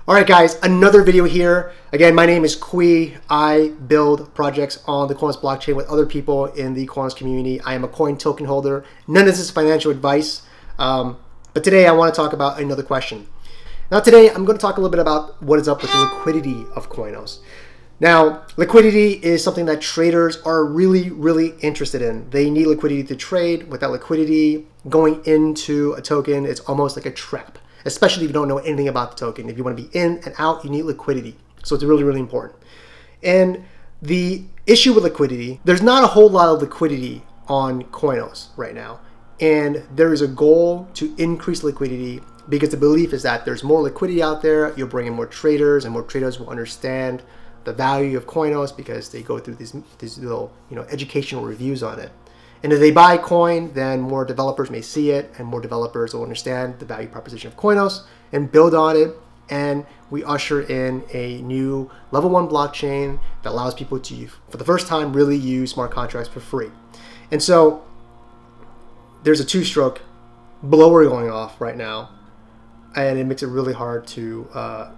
All right, guys, another video here. Again, my name is Kui. I build projects on the Koinos blockchain with other people in the Koinos community. I am a coin token holder. None of this is financial advice, but today I want to talk about another question. Now today I'm going to talk a little bit about what is up with the liquidity of Koinos. Now, liquidity is something that traders are really interested in. They need liquidity to trade. Without liquidity, going into a token, it's almost like a trap, especially if you don't know anything about the token. If you want to be in and out, you need liquidity. So it's really important. And the issue with liquidity, there's not a whole lot of liquidity on Koinos right now. And there is a goal to increase liquidity because the belief is that there's more liquidity out there. You'll bring in more traders, and more traders will understand the value of Koinos because they go through these little educational reviews on it. And if they buy coin, then more developers may see it, and more developers will understand the value proposition of Koinos and build on it. And we usher in a new level 1 blockchain that allows people to, for the first time, really use smart contracts for free. And so there's a two-stroke blower going off right now, and it makes it really hard to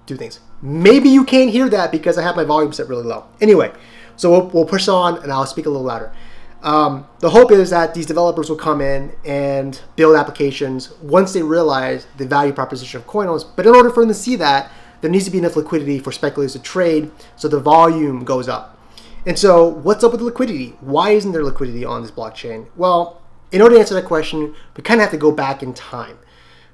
do things. Maybe you can't hear that because I have my volume set really low. Anyway, so we'll push on, and I'll speak a little louder. The hope is that these developers will come in and build applications once they realize the value proposition of Koinos. But in order for them to see that, there needs to be enough liquidity for speculators to trade so the volume goes up. And so what's up with the liquidity? Why isn't there liquidity on this blockchain? Well, in order to answer that question, we kind of have to go back in time.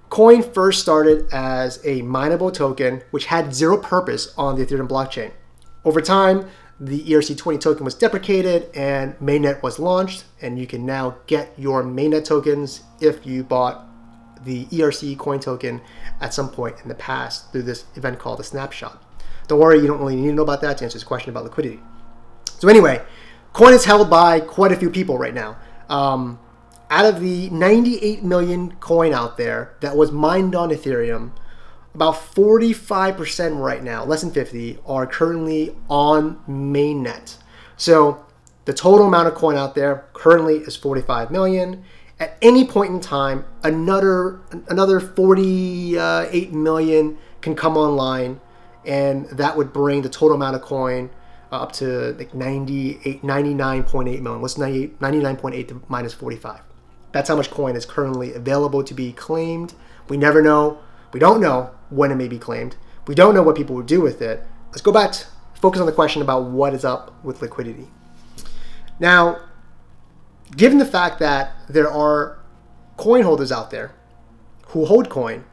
Coin first started as a mineable token, which had zero purpose on the Ethereum blockchain. Over time, the ERC20 token was deprecated and mainnet was launched, and you can now get your mainnet tokens if you bought the ERC coin token at some point in the past through this event called a snapshot. Don't worry, you don't really need to know about that to answer this question about liquidity. So anyway, coin is held by quite a few people right now. Out of the 98 million coin out there that was mined on Ethereum, about 45% right now, less than 50, are currently on mainnet. So the total amount of coin out there currently is 45 million. At any point in time, another 48 million can come online, and that would bring the total amount of coin up to like 99.8 million. What's 99.8 minus 45? That's how much coin is currently available to be claimed. We never know. We don't know when it may be claimed. We don't know what people will do with it. Let's go back to focus on the question about what is up with liquidity. Now, given the fact that there are coin holders out there who hold coin,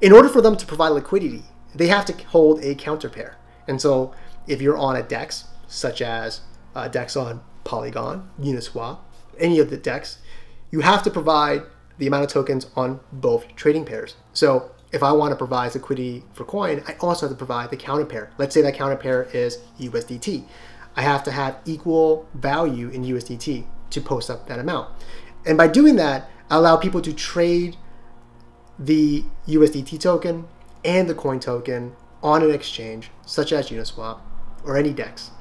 in order for them to provide liquidity, they have to hold a counterpair. And so if you're on a DEX, such as a DEX on Polygon, Uniswap, any of the DEX, you have to provide the amount of tokens on both trading pairs. So if I want to provide liquidity for coin, I also have to provide the counter pair. Let's say that counter pair is USDT. I have to have equal value in USDT to post up that amount. And by doing that, I allow people to trade the USDT token and the coin token on an exchange, such as Uniswap or any DEX.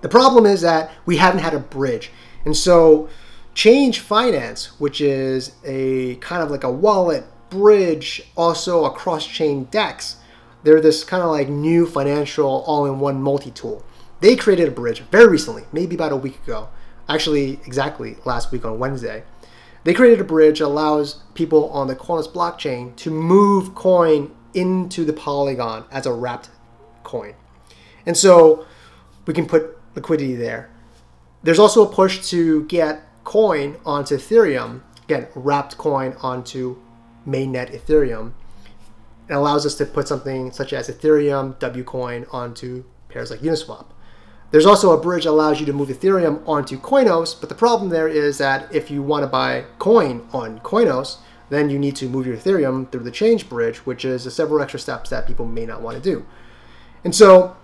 The problem is that we haven't had a bridge. And so Change Finance, which is a kind of like a wallet bridge, also a cross-chain DEX, they're this kind of like new financial all-in-one multi-tool. They created a bridge very recently, maybe about a week ago, actually exactly last week on Wednesday. They created a bridge that allows people on the Koinos blockchain to move coin into the Polygon as a wrapped coin. And so we can put liquidity there. There's also a push to get coin onto Ethereum, again, wrapped coin onto mainnet Ethereum. It allows us to put something such as Ethereum, Wcoin onto pairs like Uniswap. There's also a bridge that allows you to move Ethereum onto Koinos, but the problem there is that if you want to buy coin on Koinos, then you need to move your Ethereum through the change bridge, which is several extra steps that people may not want to do. And so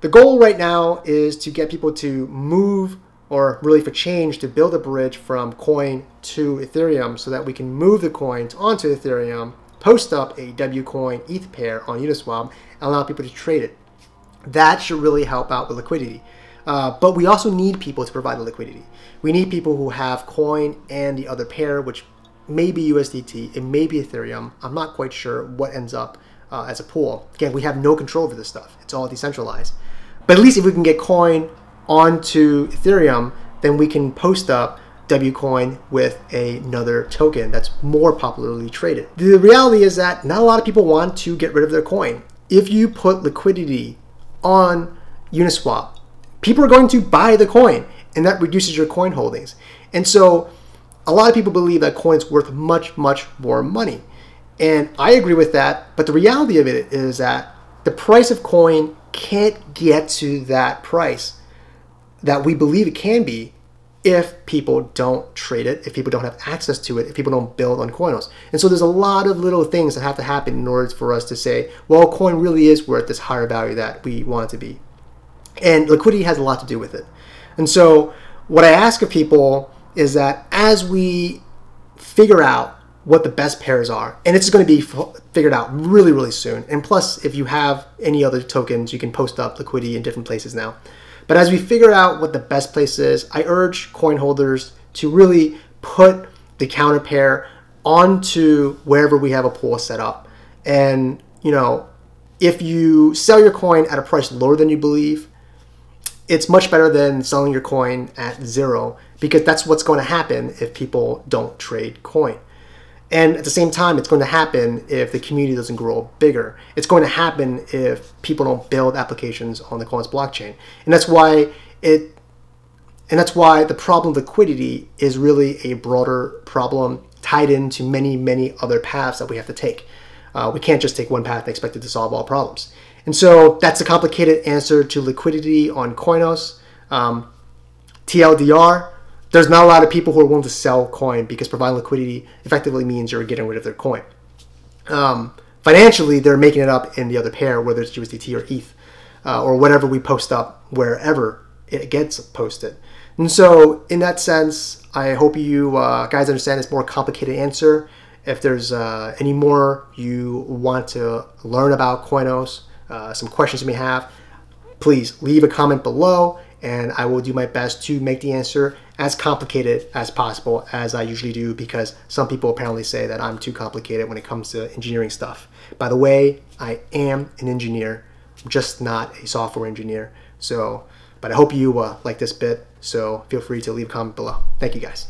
the goal right now is to get people to move, or really for Change to build a bridge from coin to Ethereum so that we can move the coins onto Ethereum, post up a Wcoin ETH pair on Uniswap, and allow people to trade it. That should really help out with liquidity. But we also need people to provide the liquidity. We need people who have coin and the other pair, which may be USDT, it may be Ethereum. I'm not quite sure what ends up as a pool. Again, we have no control over this stuff. It's all decentralized. But at least if we can get coin onto Ethereum, then we can post up WCoin with another token that's more popularly traded. The reality is that not a lot of people want to get rid of their coin. If you put liquidity on Uniswap, people are going to buy the coin, and that reduces your coin holdings. And so a lot of people believe that coin's worth much, much more money. And I agree with that, but the reality of it is that the price of coin can't get to that price that we believe it can be if people don't trade it, if people don't have access to it, if people don't build on Koinos. And so there's a lot of little things that have to happen in order for us to say, well, coin really is worth this higher value that we want it to be. And liquidity has a lot to do with it. And so what I ask of people is that as we figure out what the best pairs are, and it's going to be figured out really, really soon. And plus, if you have any other tokens, you can post up liquidity in different places now. But as we figure out what the best place is, I urge coin holders to really put the counter pair onto wherever we have a pool set up. And, you know, if you sell your coin at a price lower than you believe, it's much better than selling your coin at zero, because that's what's going to happen if people don't trade coin. And at the same time, it's going to happen if the community doesn't grow bigger. It's going to happen if people don't build applications on the Koinos blockchain. And that's why the problem of liquidity is really a broader problem tied into many, many other paths that we have to take. We can't just take one path and expect it to solve all problems. And so that's a complicated answer to liquidity on Koinos. TLDR, there's not a lot of people who are willing to sell coin because providing liquidity effectively means you're getting rid of their coin. Financially, they're making it up in the other pair, whether it's USDT or ETH, or whatever we post up wherever it gets posted. And so in that sense, I hope you guys understand this more complicated answer. If there's any more you want to learn about Koinos, some questions you may have, please leave a comment below, and I will do my best to make the answer as complicated as possible, as I usually do, because some people apparently say that I'm too complicated when it comes to engineering stuff. By the way, I am an engineer, just not a software engineer. So, but I hope you like this bit, so feel free to leave a comment below. Thank you guys.